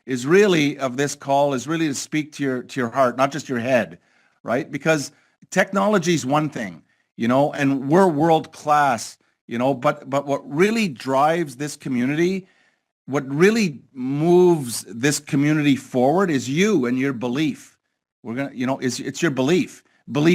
is really of this call is really to speak to your heart, not just your head, right? Because technology is one thing, and we're world class, but what really drives this community, what really moves this community forward is you and your belief. It's your belief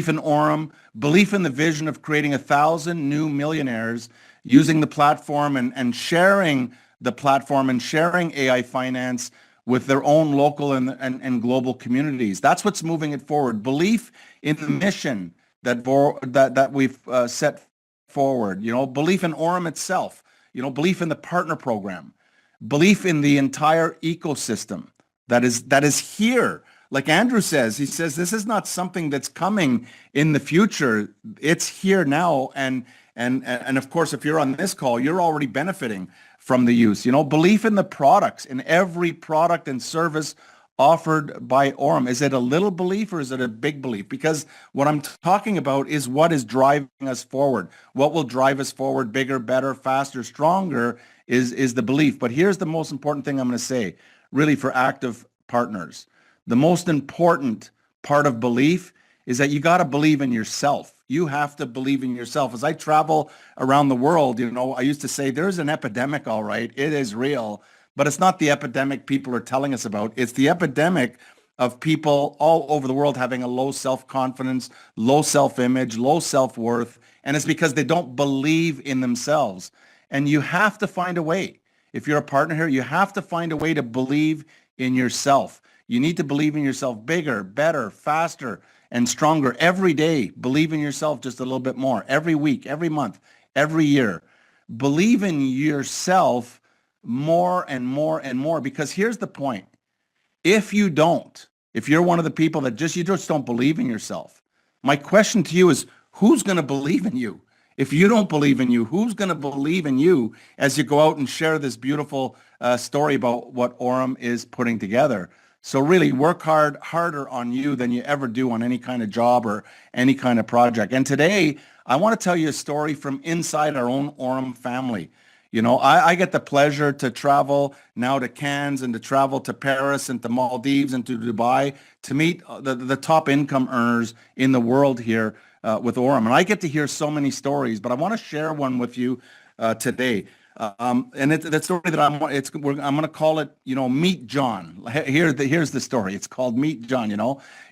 in Aurum, belief in the vision of creating 1,000 new millionaires using the platform and sharing the platform and sharing AI finance with their own local and global communities. That's what's moving it forward. Belief in the mission that we've set forward. Belief in Aurum itself. Belief in the partner program. Belief in the entire ecosystem that is here. Like Andrew says, he says this is not something that's coming in the future. It's here now, and of course, if you're on this call, you're already benefiting from the use. Belief in the products, in every product and service offered by Aurum. Is it a little belief or is it a big belief? Because what I'm talking about is what is driving us forward. What will drive us forward bigger, better, faster, stronger is the belief. But here's the most important thing I'm going to say, really, for active partners. The most important part of belief is that you got to believe in yourself. You have to believe in yourself. As I travel around the world, I used to say there's an epidemic, all right. It is real, but it's not the epidemic people are telling us about. It's the epidemic of people all over the world having a low self-confidence, low self-image, low self-worth, and it's because they don't believe in themselves. And you have to find a way. If you're a partner here, you have to find a way to believe in yourself. You need to believe in yourself bigger, better, faster, and stronger every day. Believe in yourself just a little bit more every week, every month, every year. Believe in yourself more and more and more, because here's the point. If you're one of the people that you just don't believe in yourself, my question to you is, who's going to believe in you? If you don't believe in you, who's going to believe in you as you go out and share this beautiful story about what Aurum is putting together? So really work harder on you than you ever do on any kind of job or any kind of project. And today, I want to tell you a story from inside our own Aurum family. I get the pleasure to travel now to Cannes and to travel to Paris and to Maldives and to Dubai to meet the top income earners in the world here with Aurum. And I get to hear so many stories, but I want to share one with you today. And the story that I'm going to call it, Meet John. Here's the story. It's called Meet John,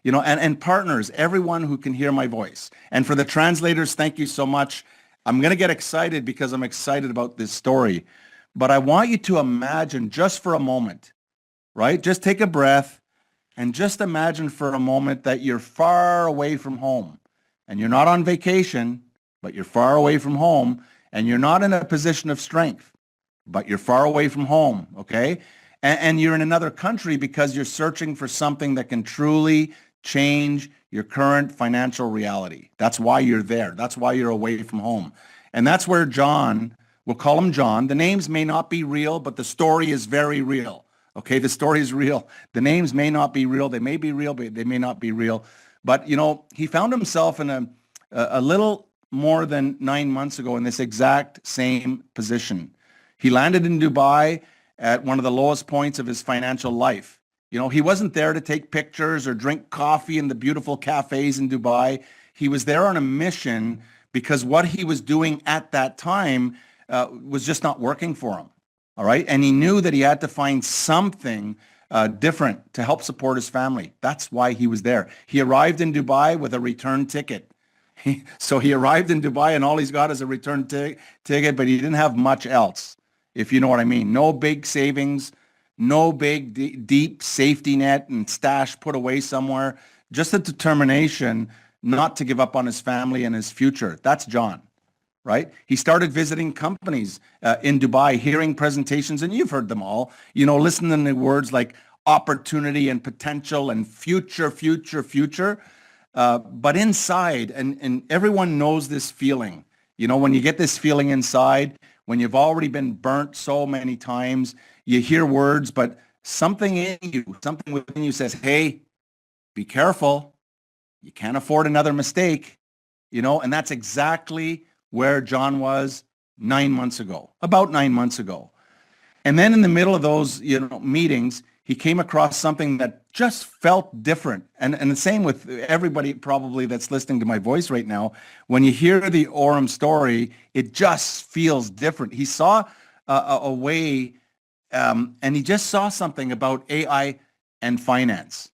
and partners, everyone who can hear my voice. And for the translators, thank you so much. I'm going to get excited because I'm excited about this story. But I want you to imagine just for a moment, right? Just take a breath and just imagine for a moment that you're far away from home and you're not on vacation, but you're far away from home. And you're not in a position of strength, but you're far away from home, okay? And you're in another country because you're searching for something that can truly change your current financial reality. That's why you're there. That's why you're away from home. And that's where John, we'll call him John. The names may not be real, but the story is very real, okay? The story is real. The names may not be real. They may be real, but they may not be real. But, he found himself in a little more than 9 months ago in this exact same position. He landed in Dubai at one of the lowest points of his financial life. He wasn't there to take pictures or drink coffee in the beautiful cafes in Dubai. He was there on a mission because what he was doing at that time was just not working for him. All right. And he knew that he had to find something different to help support his family. That's why he was there. He arrived in Dubai with a return ticket. So he arrived in Dubai and all he's got is a return ticket, but he didn't have much else, if you know what I mean. No big savings, no big deep safety net and stash put away somewhere, just a determination not to give up on his family and his future. That's John, right? He started visiting companies in Dubai, hearing presentations, and you've heard them all, listening to words like opportunity and potential and future. But inside, and everyone knows this feeling, when you get this feeling inside, when you've already been burnt so many times, you hear words, but something within you says, hey, be careful. You can't afford another mistake, and that's exactly where John was about 9 months ago. And then in the middle of those, meetings, he came across something that just felt different. And the same with everybody probably that's listening to my voice right now. When you hear the Aurum story, it just feels different. He saw a way, and he just saw something about AI and finance,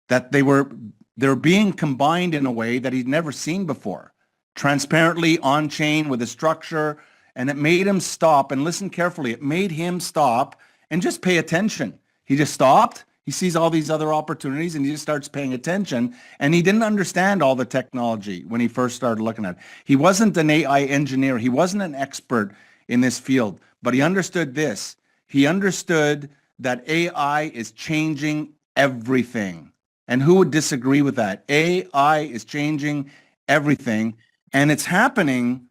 that they're being combined in a way that he'd never seen before, transparently on chain with a structure. And it made him stop and listen carefully. It made him stop and just pay attention. He just stopped. He sees all these other opportunities and he just starts paying attention. And he didn't understand all the technology when he first started looking at it. He wasn't an AI engineer. He wasn't an expert in this field, but he understood this. He understood that AI is changing everything. And who would disagree with that? AI is changing everything, and it's happening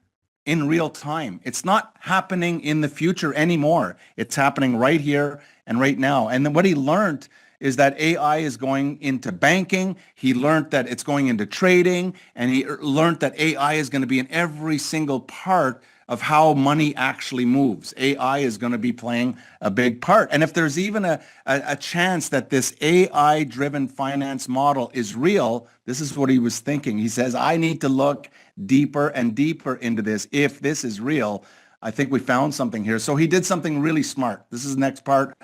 in real time. It's not happening in the future anymore. It's happening right here and right now. And then what he learned is that AI is going into banking. He learned that it's going into trading, and he learned that AI is going to be in every single part of how money actually moves. AI is going to be playing a big part. And if there's even a chance that this AI-driven finance model is real, this is what he was thinking. He says, I need to look deeper and deeper into this. If this is real, I think we found something here. So he did something really smart. This is the next part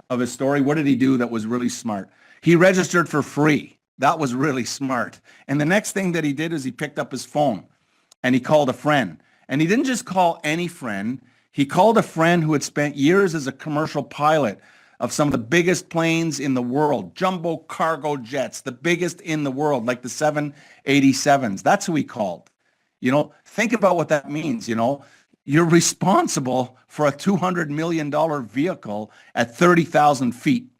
of his story. What did he do that was really smart? He registered for free. That was really smart. And the next thing that he did is he picked up his phone and he called a friend. And he didn't just call any friend. He called a friend who had spent years as a commercial pilot of some of the biggest planes in the world, jumbo cargo jets, the biggest in the world, like the 787s. That's who he called. Think about what that means. You're responsible for a $200 million vehicle at 30,000 feet,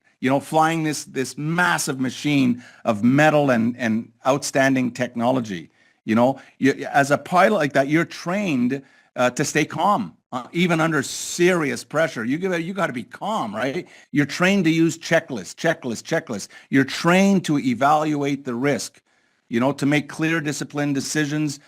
flying this massive machine of metal and outstanding technology. As a pilot like that, you're trained to stay calm, even under serious pressure. You got to be calm, right? You're trained to use checklists. You're trained to evaluate the risk, to make clear, disciplined decisions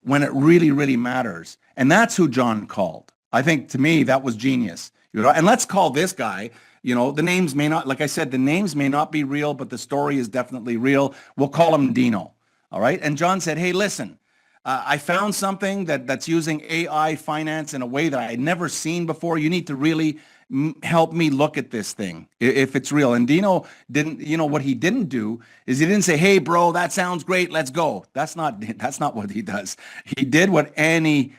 when it really, really matters. And that's who John called. I think, to me, that was genius. And let's call this guy. The names may not, like I said, the names may not be real, but the story is definitely real. We'll call him Dino. All right. And John said, hey, listen, I found something that's using AI finance in a way that I had never seen before. You need to really help me look at this thing if it's real. And Dino didn't, what he didn't do is he didn't say, hey, bro, that sounds great. Let's go. That's not what he does. He did what any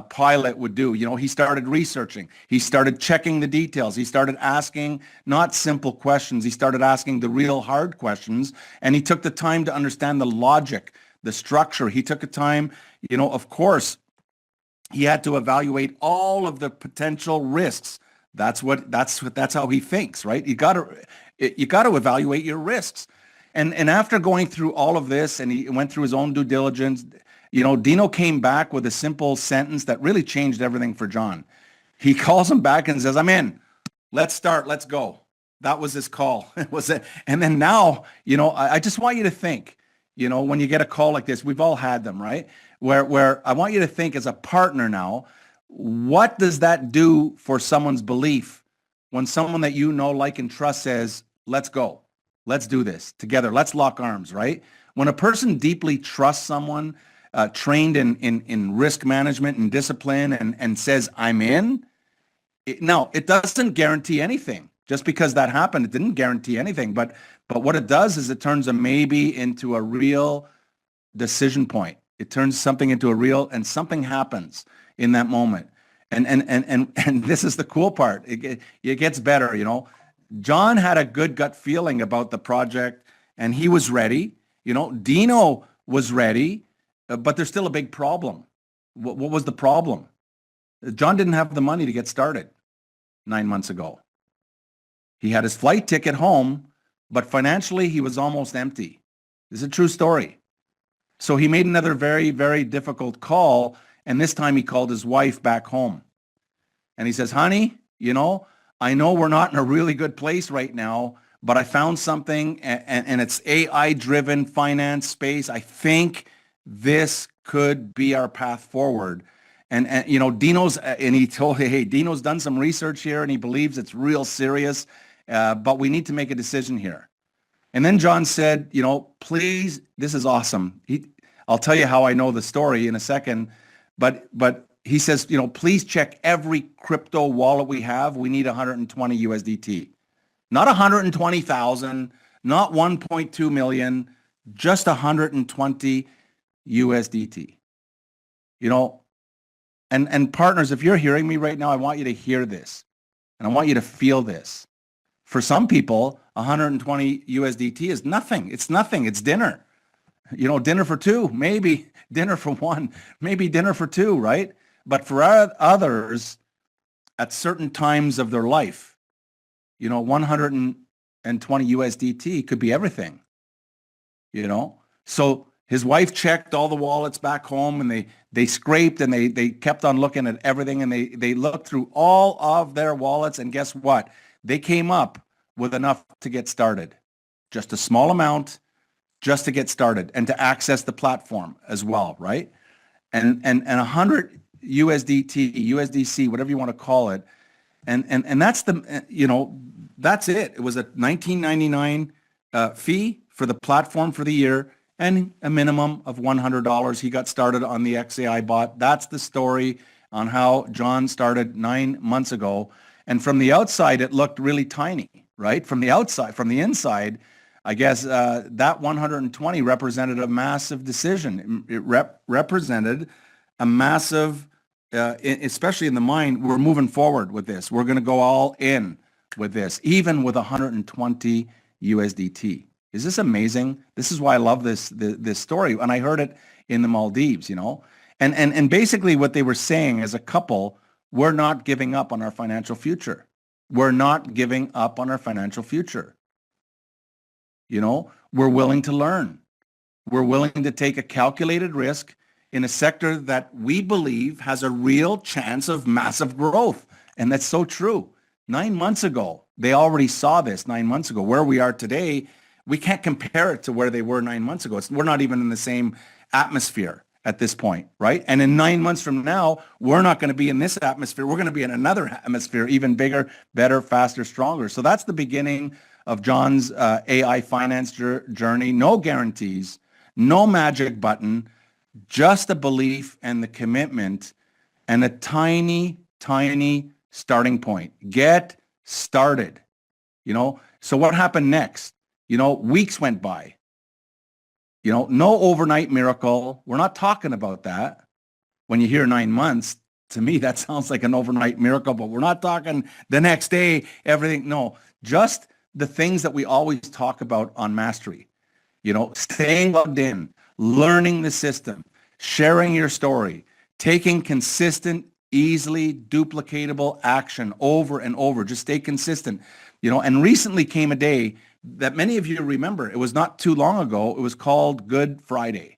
pilot would do. He started researching. He started checking the details. He started asking not simple questions. He started asking the real hard questions. And he took the time to understand the logic, the structure. He took the time, of course, he had to evaluate all of the potential risks. That's how he thinks, right? You got to evaluate your risks. And after going through all of this, and he went through his own due diligence, Dino came back with a simple sentence that really changed everything for John. He calls him back and says, I'm in. Let's start. Let's go. That was his call. It was it. And then now, I just want you to think, when you get a call like this, we've all had them, right? Where I want you to think as a partner now, what does that do for someone's belief when someone that like, and trust says, let's go. Let's do this together. Let's lock arms, right? When a person deeply trusts someone, trained in risk management and discipline and says, I'm in. Now, it doesn't guarantee anything. Just because that happened, it didn't guarantee anything. But what it does is it turns a maybe into a real decision point. It turns something into a real, and something happens in that moment. And this is the cool part. It gets better, John had a good gut feeling about the project, and he was ready. Dino was ready. But there's still a big problem. What was the problem? John didn't have the money to get started 9 months ago. He had his flight ticket home, but financially he was almost empty. This is a true story. So he made another very, very difficult call, and this time he called his wife back home. And he says, honey, I know we're not in a really good place right now, but I found something, and it's AI-driven finance space. I think this could be our path forward. And Dino's, and he told, hey, Dino's done some research here, and he believes it's real serious. but we need to make a decision here. And then John said, please, this is awesome. I'll tell you how I know the story in a second, but he says, please check every crypto wallet we have. We need 120 USDT, not 120,000, not 1.2 million, just 120 USDT. And partners, if you're hearing me right now, I want you to hear this and I want you to feel this. For some people, 120 USDT is nothing. It's nothing. It's dinner. Dinner for two, maybe dinner for one, maybe dinner for two, right? But for others, at certain times of their life, 120 USDT could be everything, So his wife checked all the wallets back home, and they scraped, and they kept on looking at everything, and they looked through all of their wallets, and guess what? They came up with enough to get started. Just a small amount just to get started and to access the platform as well, right? And 100 USDT, USDC, whatever you want to call it. And that's that's it. It was a $19.99 fee for the platform for the year and a minimum of $100. He got started on the XAI bot. That's the story on how John started 9 months ago. And from the outside, it looked really tiny, right? From the outside, from the inside, I guess that 120 represented a massive decision. It represented a massive, especially in the mind, we're moving forward with this. We're going to go all in with this, even with 120 USDT. Is this amazing? This is why I love this story. And I heard it in the Maldives, And basically what they were saying as a couple, we're not giving up on our financial future. We're not giving up on our financial future. We're willing to learn. We're willing to take a calculated risk in a sector that we believe has a real chance of massive growth. And that's so true. 9 months ago, they already saw this 9 months ago. Where we are today, we can't compare it to where they were 9 months ago. We're not even in the same atmosphere at this point, right? And in 9 months from now, we're not going to be in this atmosphere. We're going to be in another atmosphere, even bigger, better, faster, stronger. So that's the beginning of John's AI finance journey. No guarantees, no magic button, just a belief and the commitment and a tiny, tiny starting point. Get started. So what happened next? Weeks went by. No overnight miracle. We're not talking about that. When you hear 9 months, to me, that sounds like an overnight miracle, but we're not talking the next day, everything. No, just the things that we always talk about on Mastery. Staying logged in, learning the system, sharing your story, taking consistent, easily duplicatable action over and over. Just stay consistent. And recently came a day that many of you remember. It was not too long ago. It was called Good Friday.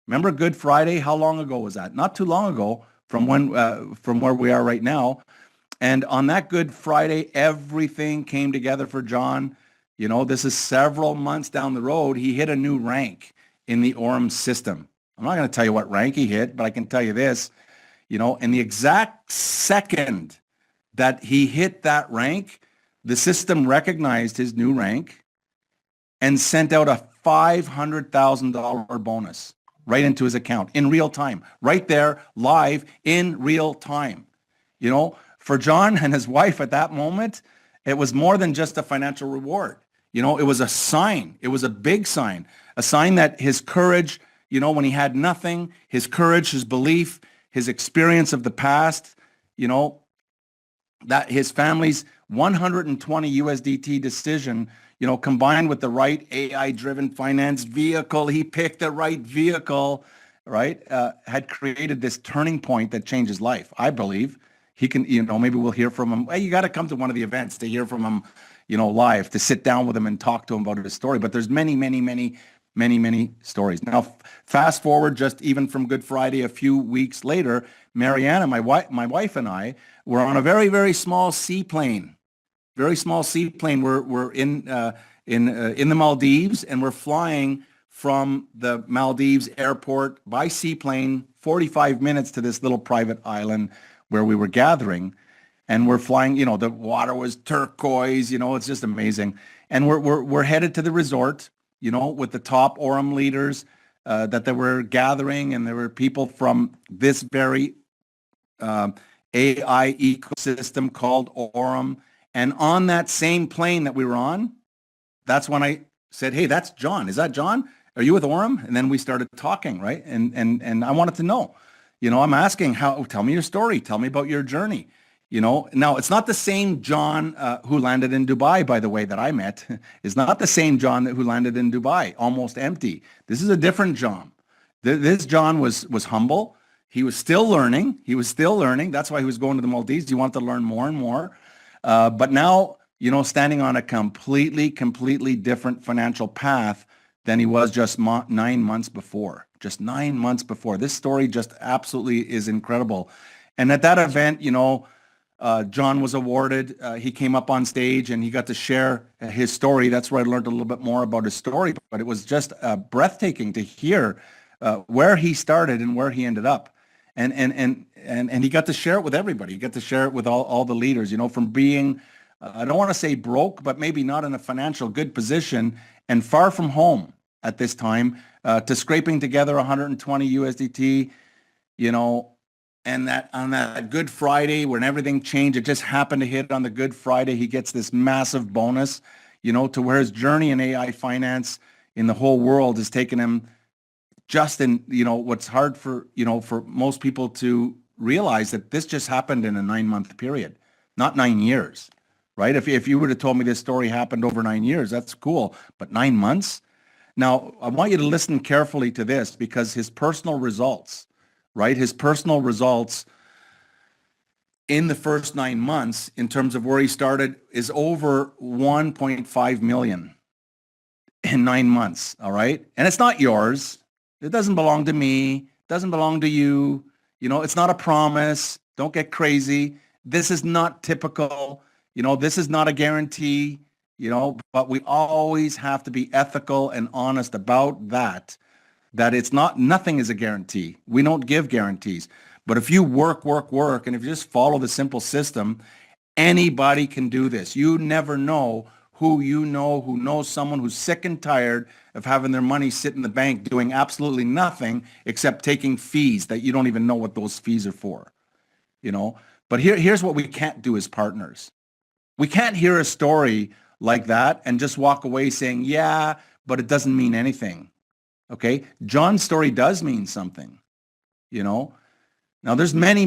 Remember Good Friday? How long ago was that? Not too long ago from where we are right now. And on that Good Friday, everything came together for John. This is several months down the road. He hit a new rank in the Aurum system. I'm not going to tell you what rank he hit, but I can tell you this, in the exact second that he hit that rank, the system recognized his new rank and sent out a $500,000 bonus right into his account in real time, right there, live in real time. For John and his wife at that moment, it was more than just a financial reward. It was a sign. It was a big sign, a sign that his courage, when he had nothing, his courage, his belief, his experience of the past, that his family's 120 USDT decision, combined with the right AI-driven finance vehicle, he picked the right vehicle, right, had created this turning point that changed his life. I believe he can, maybe we'll hear from him. Hey, you got to come to one of the events to hear from him, live, to sit down with him and talk to him about his story. But there's many, many, many, many, many stories. Now, fast forward just even from Good Friday, a few weeks later, Mariana, my wife and I were on a very, very small seaplane. Very small seaplane. We're in the Maldives, and we're flying from the Maldives airport by seaplane 45 minutes to this little private island where we were gathering. and we're flying, the water was turquoise, it's just amazing. And we're headed to the resort, with the top Aurum leaders that they were gathering, and there were people from this very um, AI ecosystem called Aurum. And on that same plane that we were on, that's when I said, "Hey, that's John. Is that John? Are you with Aurum?" And then we started talking, right? And I wanted to know, I'm asking, tell me your story. Tell me about your journey. Now it's not the same John who landed in Dubai, by the way, that I met. It's not the same John who landed in Dubai, almost empty. This is a different John. This John was humble. He was still learning. He was still learning. That's why he was going to the Maldives. He wanted to learn more and more. But now, standing on a completely different financial path than he was just 9 months before. Just 9 months before. This story just absolutely is incredible. And at that event, John was awarded. He came up on stage and he got to share his story. That's where I learned a little bit more about his story. But it was just breathtaking to hear where he started and where he ended up. And he got to share it with everybody. He got to share it with all the leaders, from being, I don't want to say broke, but maybe not in a financial good position and far from home at this time, to scraping together 120 USDT, and that on that Good Friday when everything changed, it just happened to hit on the Good Friday. He gets this massive bonus, to where his journey in AI finance in the whole world has taken him just in, what's hard for, for most people to realize, that this just happened in a 9-month period, not 9 years, right? If you would have told me this story happened over 9 years, that's cool. But 9 months? Now, I want you to listen carefully to this, because his personal results, right? His personal results in the first 9 months, in terms of where he started, is over 1.5 million in 9 months, all right? And it's not yours. It doesn't belong to me. It doesn't belong to you. It's not a promise. Don't get crazy. This is not typical. This is not a guarantee, but we always have to be ethical and honest about that it's not, nothing is a guarantee. We don't give guarantees. But if you work, and if you just follow the simple system, anybody can do this. You never know who who knows someone who's sick and tired of having their money sit in the bank doing absolutely nothing except taking fees that you don't even know what those fees are for, But here's what we can't do as partners. We can't hear a story like that and just walk away saying, yeah, but it doesn't mean anything. Okay? John's story does mean something, Now there's many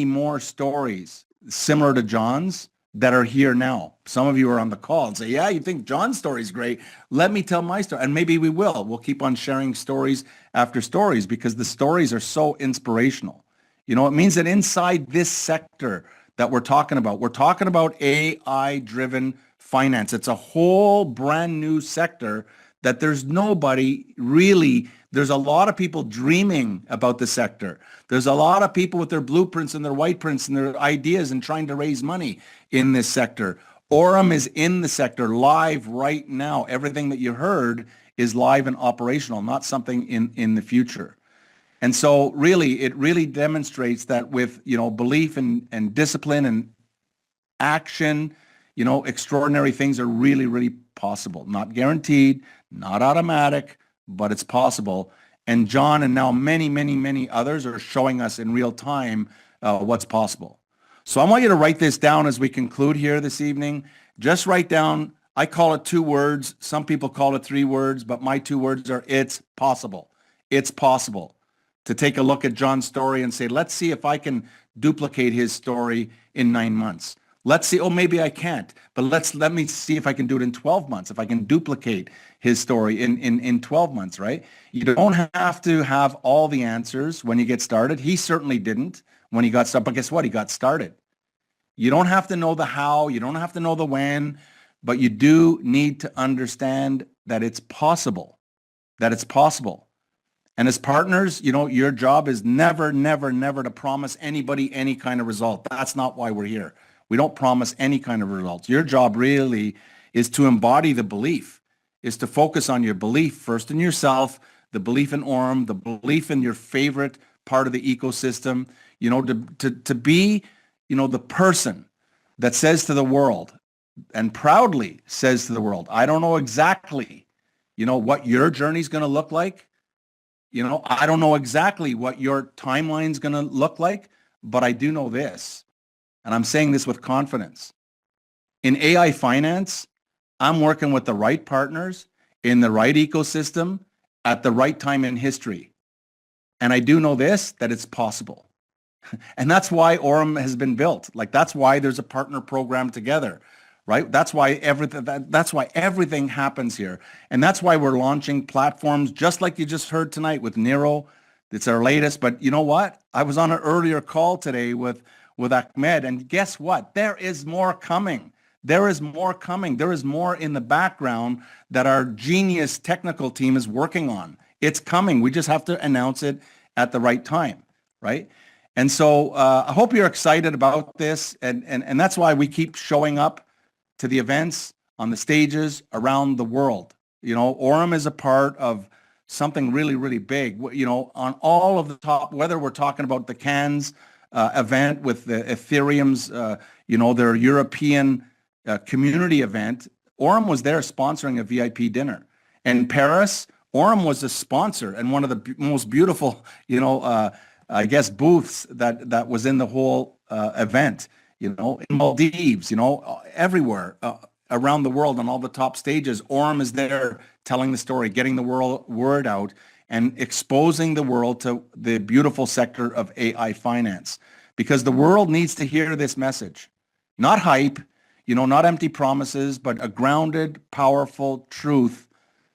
more stories similar to John's that are here now. Some of you are on the call and say, yeah, you think John's story is great. Let me tell my story. And maybe we will. We'll keep on sharing stories after stories, because the stories are so inspirational. It means that inside this sector that we're talking about AI-driven finance. It's a whole brand new sector that there's nobody really, there's a lot of people dreaming about the sector. There's a lot of people with their blueprints and their white prints and their ideas and trying to raise money in this sector. Aurum is in the sector live right now. Everything that you heard is live and operational, not something in the future. And so really, it really demonstrates that with, belief and discipline and action, extraordinary things are really, really possible. Not guaranteed, not automatic, but it's possible. And John and now many others are showing us in real time what's possible. So I want you to write this down as we conclude here this evening. Just write down, I call it 2 words. Some people call it 3 words, but my 2 words are, it's possible. It's possible to take a look at John's story and say, let's see if I can duplicate his story in 9 months. Let's see, maybe I can't, but let me see if I can do it in 12 months, if I can duplicate his story in 12 months, right? You don't have to have all the answers when you get started. He certainly didn't when he got started, but guess what? He got started. You don't have to know the how, you don't have to know the when, but you do need to understand that it's possible, And as partners, your job is never to promise anybody any kind of result. That's not why we're here. We don't promise any kind of results. Your job really is to embody the belief, is to focus on your belief first in yourself, the belief in Aurum, the belief in your favorite part of the ecosystem, to be the person that says to the world and proudly says to the world, I don't know exactly, what your journey is going to look like. I don't know exactly what your timeline is going to look like, but I do know this, and I'm saying this with confidence. In AI finance, I'm working with the right partners in the right ecosystem at the right time in history. And I do know this, that it's possible. And that's why Aurum has been built. Like, that's why there's a partner program together, right? That's why everything happens here. And that's why we're launching platforms just like you just heard tonight with Nero. It's our latest. But you know what? I was on an earlier call today with Ahmed, and guess what? There is more coming. There is more coming. There is more in the background that our genius technical team is working on. It's coming. We just have to announce it at the right time, right? And so I hope you're excited about this. And that's why we keep showing up to the events on the stages around the world. Aurum is a part of something really, really big, on all of the top, whether we're talking about the Cannes event with the Ethereum's, their European community event. Aurum was there sponsoring a VIP dinner. In Paris, Aurum was a sponsor and one of the most beautiful, I guess, booths that was in the whole event, in Maldives, everywhere around the world on all the top stages. Aurum is there telling the story, getting the word out, and exposing the world to the beautiful sector of AI finance, because the world needs to hear this message. Not hype, not empty promises, but a grounded, powerful truth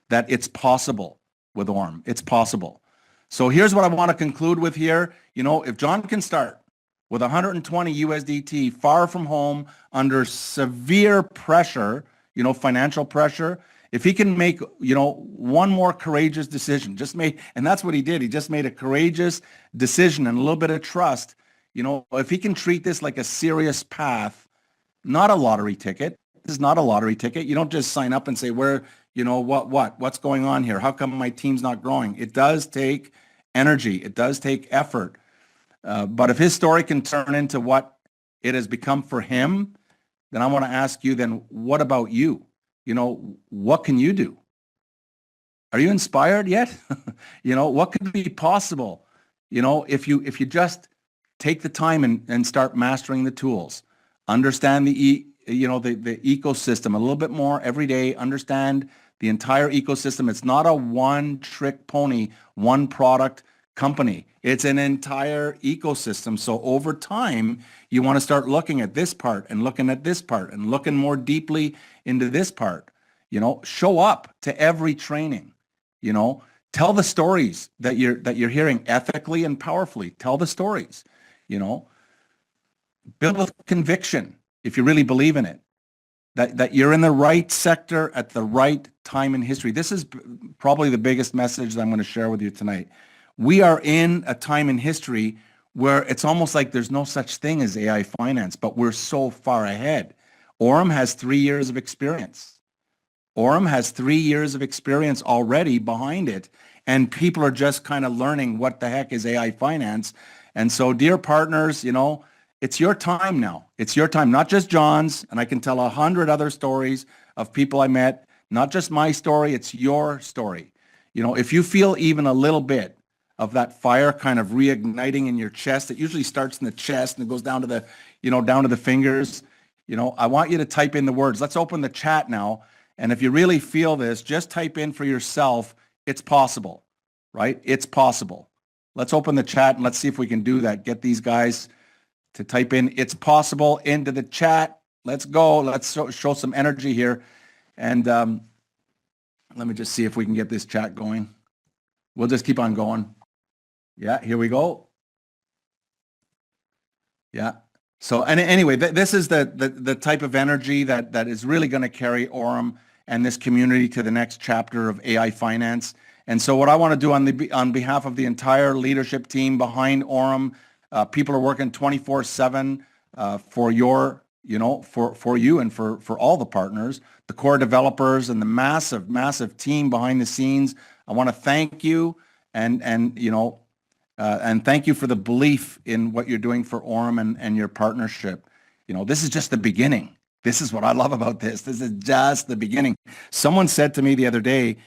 that it's possible with Aurum. It's possible. So here's what I want to conclude with here. If John can start with 120 USDT far from home under severe pressure, financial pressure, if he can make, one more courageous decision, and that's what he did. He just made a courageous decision and a little bit of trust. If he can treat this like a serious path, not a lottery ticket. This is not a lottery ticket. You don't just sign up and say, what's going on here? How come my team's not growing? It does take energy. It does take effort. But if his story can turn into what it has become for him, then I want to ask you, then what about you? What can you do? Are you inspired yet? What could be possible? If you just take the time and start mastering the tools, understand the ecosystem a little bit more every day, understand the entire ecosystem. It's not a one-trick pony, one product company. It's an entire ecosystem. So over time, you want to start looking at this part and looking at this part and looking more deeply into this part. Show up to every training. Tell the stories that you're hearing ethically and powerfully. Tell the stories. Build with conviction if you really believe in it. That you're in the right sector at the right time in history. This is probably the biggest message that I'm going to share with you tonight. We are in a time in history where it's almost like there's no such thing as AI finance, but we're so far ahead. Aurum has 3 years of experience. Aurum has 3 years of experience already behind it, and people are just kind of learning what the heck is AI finance. And so, dear partners, it's your time now. It's your time, not just John's, and I can tell 100 other stories of people I met, not just my story, it's your story. If you feel even a little bit of that fire kind of reigniting in your chest, it usually starts in the chest and it goes down to the fingers. I want you to type in the words. Let's open the chat now. And if you really feel this, just type in for yourself, it's possible, right? It's possible. Let's open the chat and let's see if we can do that. Get these guys to type in "it's possible" into the chat. Let's go. Let's show some energy here. And let me just see if we can get this chat going. We'll just keep on going. Yeah, here we go. Yeah. So anyway, this is the type of energy that is really going to carry Aurum and this community to the next chapter of AI finance. And so what I want to do on behalf of the entire leadership team behind Aurum, people are working 24/7 for for you and for all the partners, the core developers and the massive team behind the scenes. I want to thank you and And thank you for the belief in what you're doing for Aurum and your partnership. This is just the beginning. This is what I love about this. This is just the beginning. Someone said to me the other day,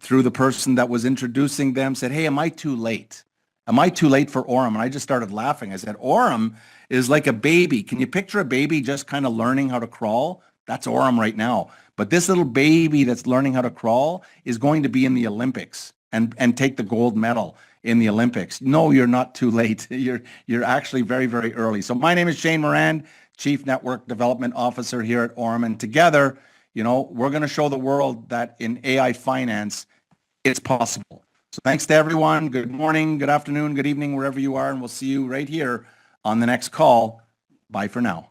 through the person that was introducing them, said, "Hey, am I too late? Am I too late for Aurum?" And I just started laughing. I said, Aurum is like a baby. Can you picture a baby just kind of learning how to crawl? That's Aurum right now. But this little baby that's learning how to crawl is going to be in the Olympics and take the gold medal in the Olympics. No, you're not too late. You're actually very, very early. So my name is Shane Morand, Chief Network Development Officer here at Aurum. And together, we're going to show the world that in AI finance, it's possible. So thanks to everyone. Good morning, good afternoon, good evening, wherever you are. And we'll see you right here on the next call. Bye for now.